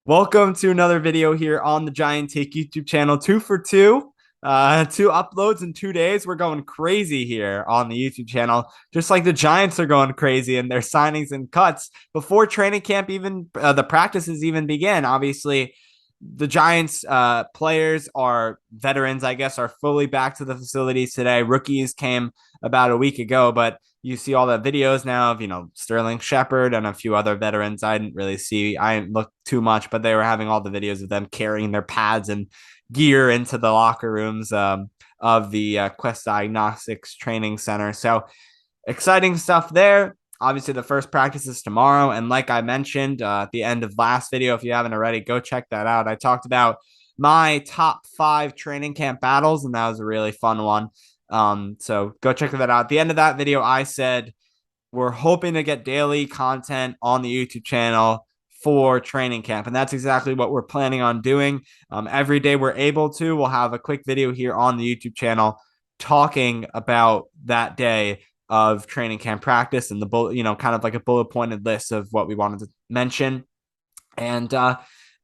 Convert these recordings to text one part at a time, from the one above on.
Welcome to another video here on the Giant Take YouTube channel. 2 for 2. Two uploads in 2 days. We're going crazy here on the YouTube channel, just like the Giants are going crazy in their signings and cuts before training camp even the practices even begin. Obviously, the Giants players are veterans, I guess, are fully back to the facilities today. Rookies came about a week ago, but you see all the videos now of, Sterling Shepard and a few other veterans. I didn't look too much, but they were having all the videos of them carrying their pads and gear into the locker rooms of the Quest Diagnostics Training Center. So exciting stuff there. Obviously, the first practice is tomorrow. And like I mentioned at the end of last video, if you haven't already, go check that out. I talked about my top 5 training camp battles, and that was a really fun one. So go check that out. At the end of that video, I said we're hoping to get daily content on the YouTube channel for training camp. And that's exactly what we're planning on doing. Every day we're able to, we'll have a quick video here on the YouTube channel talking about that day of training camp practice and the bullet, kind of like a bullet pointed list of what we wanted to mention. And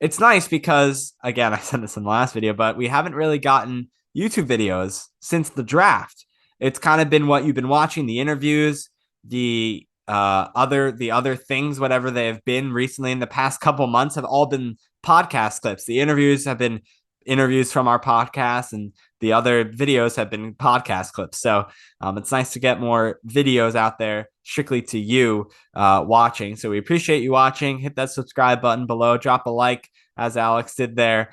it's nice because, again, I said this in the last video, but we haven't really gotten YouTube videos since the draft. It's kind of been what you've been watching, the interviews, the other things, whatever they have been recently in the past couple months, have all been podcast clips. The interviews have been interviews from our podcast, and the other videos have been podcast clips. So it's nice to get more videos out there strictly to you watching. So we appreciate you watching. Hit that subscribe button below. Drop a like, as Alex did there.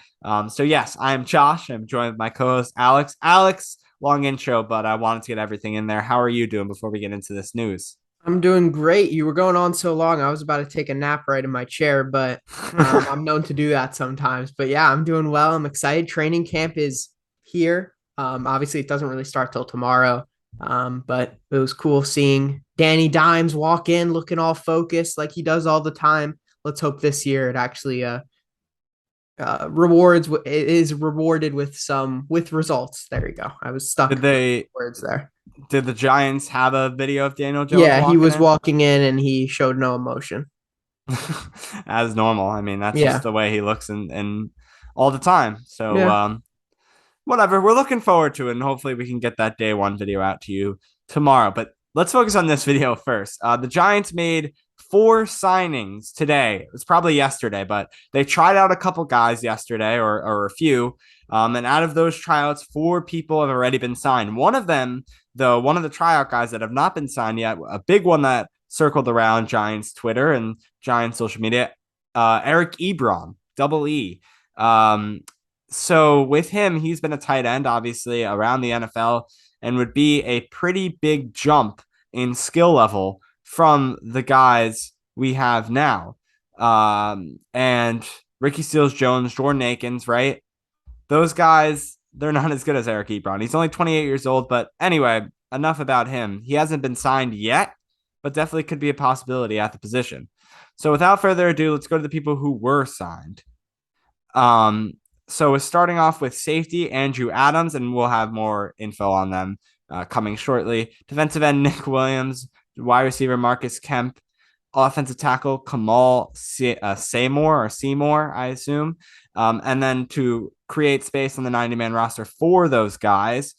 So yes, I am Josh. I'm joined with my co-host Alex. Alex, long intro, but I wanted to get everything in there. How are you doing before we get into this news? I'm doing great. You were going on so long. I was about to take a nap right in my chair, but I'm known to do that sometimes. But yeah, I'm doing well. I'm excited. Training camp is here. Obviously, it doesn't really start till tomorrow. But it was cool seeing Danny Dimes walk in looking all focused like he does all the time. Let's hope this year it actually it is rewarded with results. There you go. I was stuck Did with they words there. did the Giants have a video of Daniel Jones Yeah, he walking was in? walking in and he showed no emotion. As normal. I mean, that's just Yeah. the way he looks in all the time. So Yeah. whatever. We're looking forward to it, and hopefully we can get that day one video out to you tomorrow. But let's focus on this video first. The Giants made 4 signings today. It was probably yesterday, but they tried out a couple guys yesterday, or a few. And out of those tryouts, 4 people have already been signed. One of them, though, one of the tryout guys that have not been signed yet, a big one that circled around Giants Twitter and Giants social media, Eric Ebron, double E. So with him, he's been a tight end, obviously, around the NFL, and would be a pretty big jump in skill level from the guys we have now. And Ricky Seals Jones, Jordan Akins, right? Those guys, they're not as good as Eric Ebron. He's only 28 years old, but anyway, enough about him. He hasn't been signed yet, but definitely could be a possibility at the position. So without further ado, let's go to the people who were signed. Um, so we're starting off with safety Andrew Adams, and we'll have more info on them coming shortly. Defensive end Nick Williams, wide receiver Marcus Kemp, offensive tackle Kamal Seymour, I assume. And then to create space on the 90-man roster for those guys,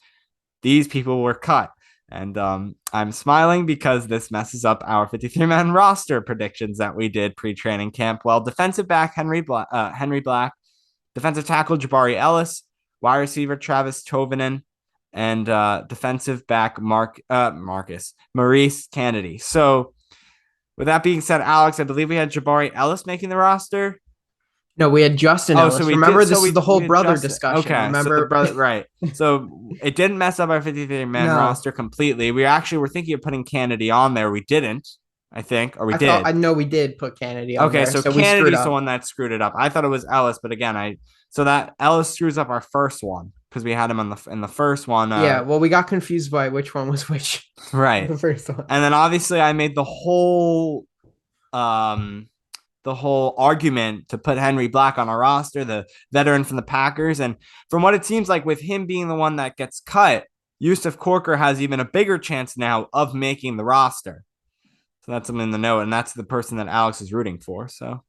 these people were cut. And I'm smiling because this messes up our 53-man roster predictions that we did pre-training camp. Well, defensive back Henry Black, defensive tackle Jabari Ellis, wide receiver Travis Tovinen, and defensive back Maurice Kennedy. So with that being said, Alex, I believe we had Jabari Ellis making the roster. No, we had Justin Oh, so Ellis. we did. Remember, So this is the we whole had brother Justin. discussion. Okay, so the Remember? brother, right? So it didn't mess up our 53-man No, roster completely. We actually were thinking of putting Kennedy on there. We didn't, I think, or we I did. know we did put Kennedy on Okay, there, so so we screwed Kennedy's the up. one that screwed it up. I thought it was Ellis, but again, so that Ellis screws up our first one because we had him in the first one. Yeah, well, we got confused by which one was which. Right, The first one. and then obviously I made um the whole argument to put Henry Black on our roster, the veteran from the Packers. And from what it seems like, with him being the one that gets cut, Yusuf Corker has even a bigger chance now of making the roster. So that's something to note. And that's the person that Alex is rooting for. So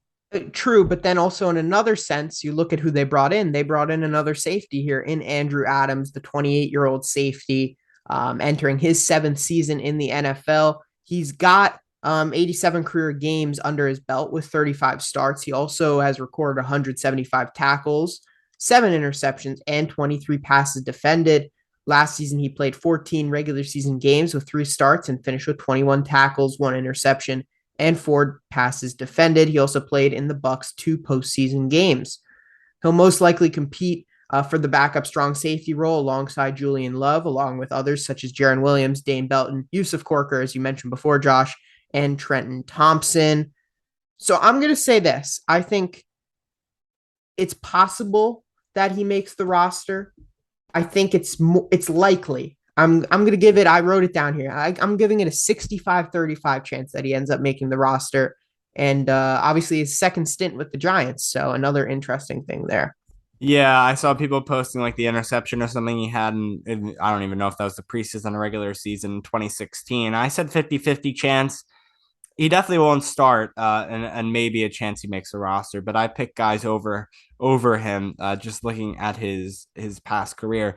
True, but then also in another sense, you look at who they brought in. They brought in another safety here in Andrew Adams, the 28-year-old safety, entering his seventh season in the NFL. He's got 87 career games under his belt with 35 starts. He also has recorded 175 tackles, 7 interceptions, and 23 passes defended. Last season, he played 14 regular season games with 3 starts and finished with 21 tackles, 1 interception, and 4 passes defended. He also played in the Bucs 2 postseason games. He'll most likely compete for the backup strong safety role alongside Julian Love, along with others such as Jaron Williams, Dane Belton, Yusuf Corker, as you mentioned before, Josh, and Trenton Thompson. So I'm going to say this. I think it's possible that he makes the roster. I think it's likely. I'm gonna give it. I wrote it down here. I'm giving it a 65-35 chance that he ends up making the roster, and obviously his second stint with the Giants. So another interesting thing there. Yeah, I saw people posting like the interception or something he had, and I don't even know if that was the preseason or regular season 2016. I said 50-50 chance. He definitely won't start, and maybe a chance he makes a roster. But I pick guys over him, just looking at his past career.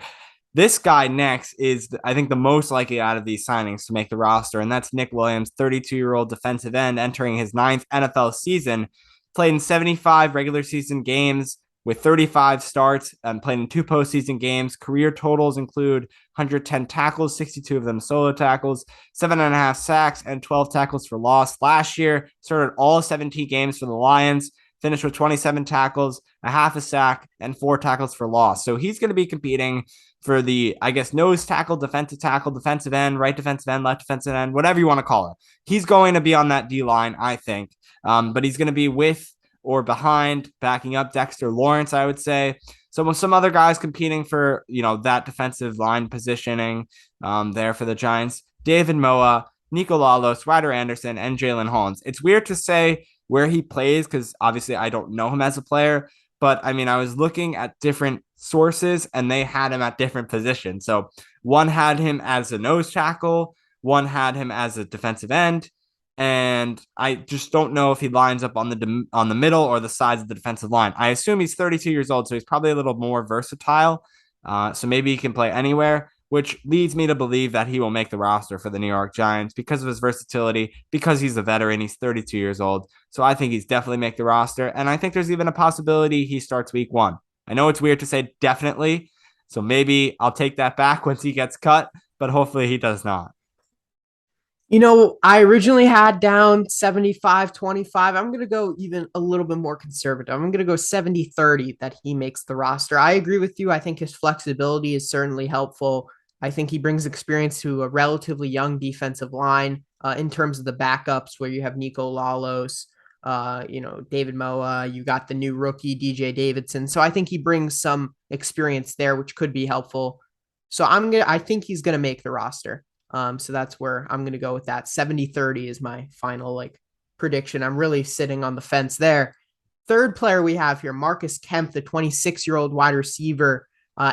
This guy next is, I think, the most likely out of these signings to make the roster, and that's Nick Williams, 32-year-old defensive end, entering his ninth NFL season. Played in 75 regular season games with 35 starts and played in 2 postseason games. Career totals include 110 tackles, 62 of them solo tackles, 7.5 sacks, and 12 tackles for loss. Last year, started all 17 games for the Lions, finished with 27 tackles, a half a sack, and 4 tackles for loss. So he's going to be competing for the, I guess, nose tackle, defensive end, right defensive end, left defensive end, whatever you want to call it. He's going to be on that D line, I think. But he's going to be with or behind, backing up Dexter Lawrence, I would say. So with some other guys competing for, that defensive line positioning there for the Giants, David Moa, Nico Lalos, Ryder Anderson, and Jalen Holmes. It's weird to say where he plays because obviously I don't know him as a player, but I mean, I was looking at different sources and they had him at different positions. So one had him as a nose tackle, one had him as a defensive end, and I just don't know if he lines up on the middle or the sides of the defensive line. I assume he's 32 years old, so he's probably a little more versatile. So maybe he can play anywhere, which leads me to believe that he will make the roster for the New York Giants because of his versatility, because he's a veteran. He's 32 years old. So I think he's definitely make the roster. And I think there's even a possibility he starts week 1. I know it's weird to say definitely. So maybe I'll take that back once he gets cut, but hopefully he does not. I originally had down 75-25. I'm going to go even a little bit more conservative. I'm going to go 70-30 that he makes the roster. I agree with you. I think his flexibility is certainly helpful. I think he brings experience to a relatively young defensive line in terms of the backups where you have Nico Lalos, David Moa, you got the new rookie DJ Davidson. So I think he brings some experience there, which could be helpful. So I think he's going to make the roster. So that's where I'm going to go with that. 70-30 is my final prediction. I'm really sitting on the fence there. Third player we have here, Marcus Kemp, the 26-year-old wide receiver,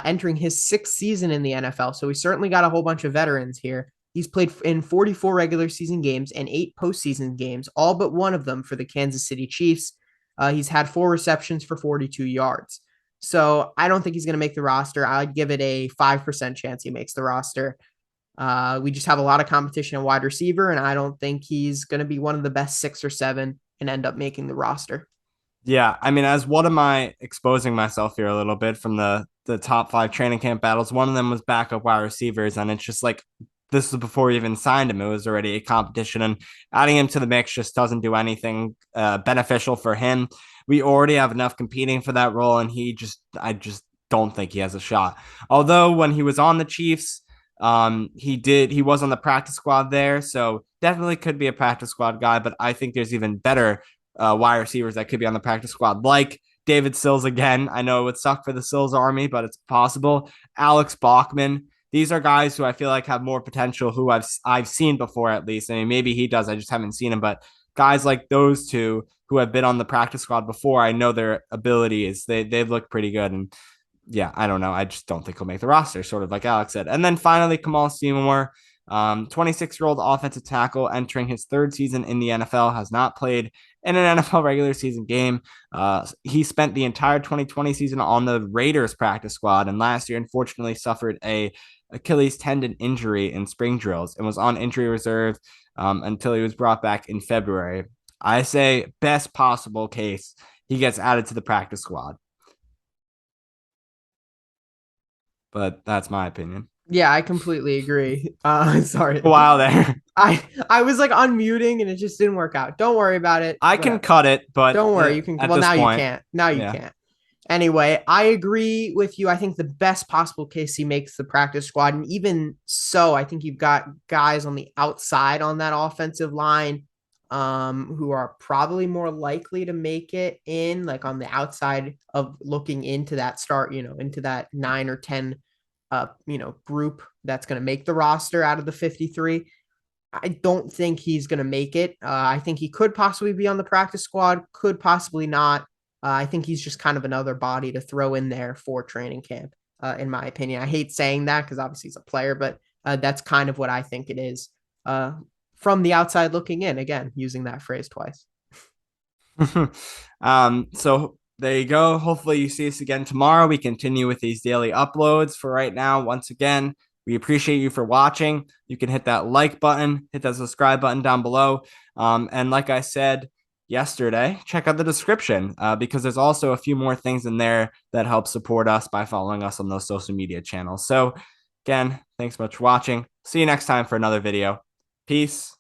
entering his 6th season in the NFL. So we certainly got a whole bunch of veterans here. He's played in 44 regular season games and 8 postseason games, all but one of them for the Kansas City Chiefs. He's had 4 receptions for 42 yards. So I don't think he's going to make the roster. I'd give it a 5% chance he makes the roster. We just have a lot of competition at wide receiver, and I don't think he's going to be one of the best 6 or 7 and end up making the roster. Yeah, I mean, as what am I exposing myself here a little bit from the top 5 training camp battles? One of them was backup wide receivers, and it's just like this was before we even signed him. It was already a competition, and adding him to the mix just doesn't do anything beneficial for him. We already have enough competing for that role, and I just don't think he has a shot. Although when he was on the Chiefs, he was on the practice squad there, so definitely could be a practice squad guy. But I think there's even better wide receivers that could be on the practice squad, like David Sills again. I know it would suck for the Sills army, but it's possible. Alex Bachmann. These are guys who I feel like have more potential, who I've seen before at least. I mean, maybe he does. I just haven't seen him. But guys like those two who have been on the practice squad before, I know their ability is they've looked pretty good. And yeah, I don't know. I just don't think he'll make the roster, sort of like Alex said. And then finally, Kamal Seymour, 26-year-old offensive tackle entering his 3rd season in the NFL, has not played in an NFL regular season game. He spent the entire 2020 season on the Raiders practice squad, and last year, unfortunately, suffered a Achilles tendon injury in spring drills and was on injury reserve until he was brought back in February. I say best possible case, he gets added to the practice squad. But that's my opinion. Yeah, I completely agree. Sorry. A while there. I was like unmuting and it just didn't work out. Don't worry about it. I can Whatever. cut it, but Don't worry. You can. at Well, this now you point, can't. Now you yeah. can't. Anyway, I agree with you. I think the best possible case he makes the practice squad. And even so, I think you've got guys on the outside on that offensive line who are probably more likely to make it in, like on the outside of looking into that start, into that 9 or 10 group that's going to make the roster out of the 53. I don't think he's going to make it. I think he could possibly be on the practice squad, could possibly not. I think he's just kind of another body to throw in there for training camp, in my opinion. I hate saying that because obviously he's a player, but that's kind of what I think it is from the outside looking in. Again, using that phrase twice. So there you go. Hopefully you see us again tomorrow. We continue with these daily uploads. For right now, once again, we appreciate you for watching. You can hit that like button, hit that subscribe button down below. And like I said yesterday, check out the description because there's also a few more things in there that help support us by following us on those social media channels. So again, thanks so much for watching. See you next time for another video. Peace.